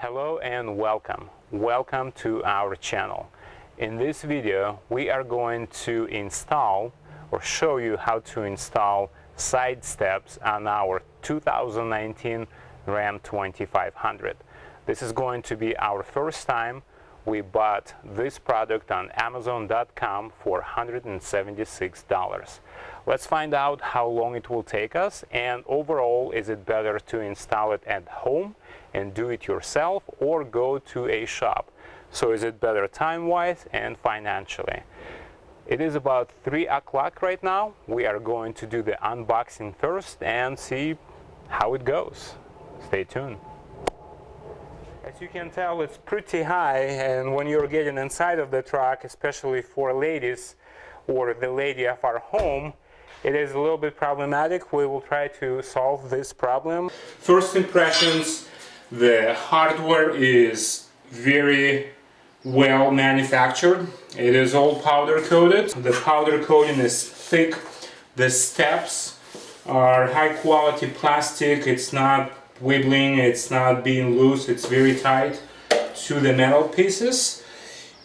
Hello and welcome to our channel. In this video we are going to install or show you how to install side steps on our 2019 Ram 2500. This is going to be our first time. We bought this product on Amazon.com for $176. Let's find out how long it will take us, and overall, is it better to install it at home and do it yourself or go to a shop? So is it better time-wise and financially? It is about 3 o'clock right now. We are going to do the unboxing first and see how it goes. Stay tuned. As you can tell, it's pretty high, and when you're getting inside of the truck, especially for ladies or the lady of our home, it is a little bit problematic. We will try to solve this problem. First impressions, the hardware is very well manufactured. It is all powder coated. The powder coating is thick. The steps are high quality plastic. It's not wiggling, it's not being loose, it's very tight to the metal pieces,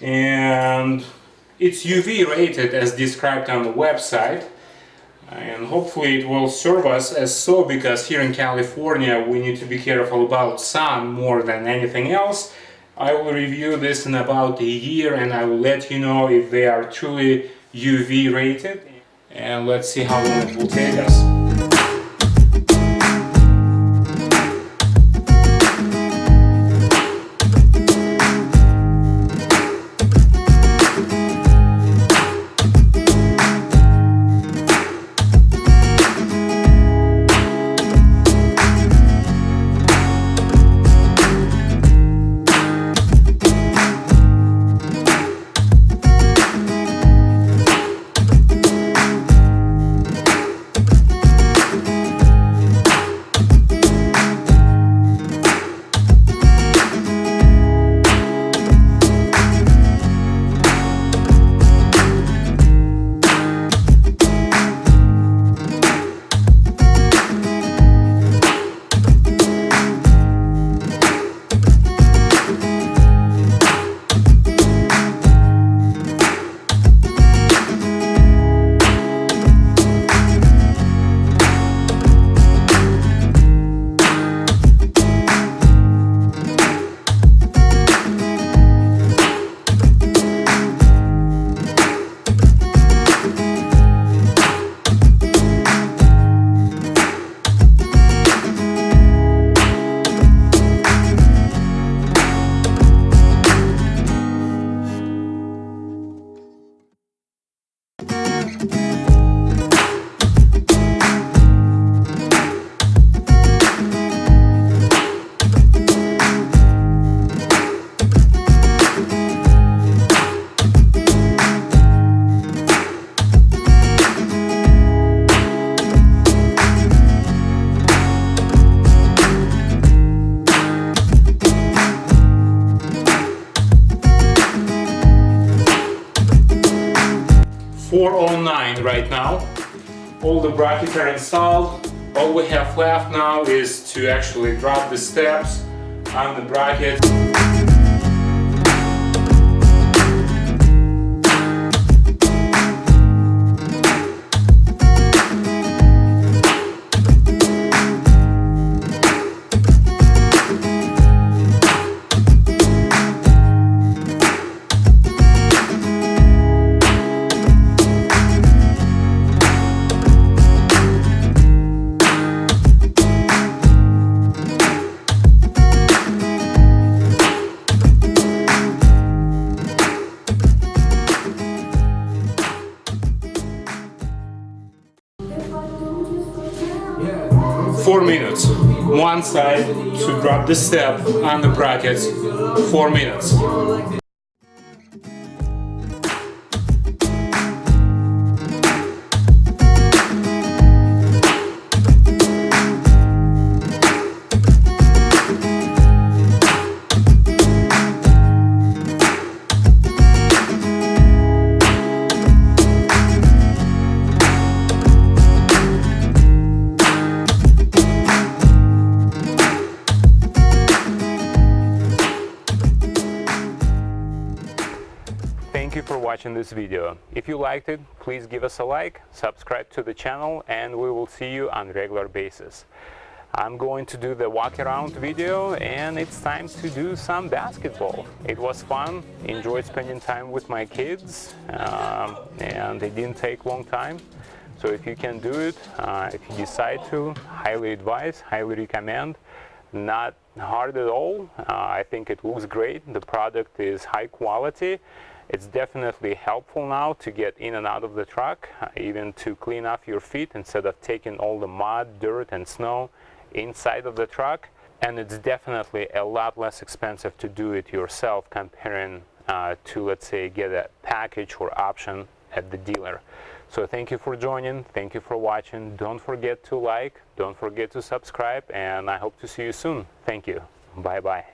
and it's UV rated as described on the website, and hopefully it will serve us as so, because here in California we need to be careful about sun more than anything else. I will review this in about a year and I will let you know if they are truly UV rated, and let's see how long it will take us. $409 right now. All the brackets are installed. All we have left now is to actually drop the steps on the bracket. Four minutes. One side to drop the step on the brackets. 4 minutes. for watching this video. If you liked it, please give us a like, subscribe to the channel, and we will see you on a regular basis. I'm going to do the walk around video, and it's time to do some basketball. It was fun, enjoyed spending time with my kids, and it didn't take a long time. So if you can do it, if you decide to, highly advise, highly recommend. Not hard at all. I think it looks great. The product is high quality. It's definitely helpful now to get in and out of the truck, even to clean off your feet instead of taking all the mud, dirt, and snow inside of the truck. And it's definitely a lot less expensive to do it yourself comparing to, let's say, get a package or option at the dealer. So thank you for joining, thank you for watching. Don't forget to like, don't forget to subscribe, and I hope to see you soon. Thank you. Bye bye.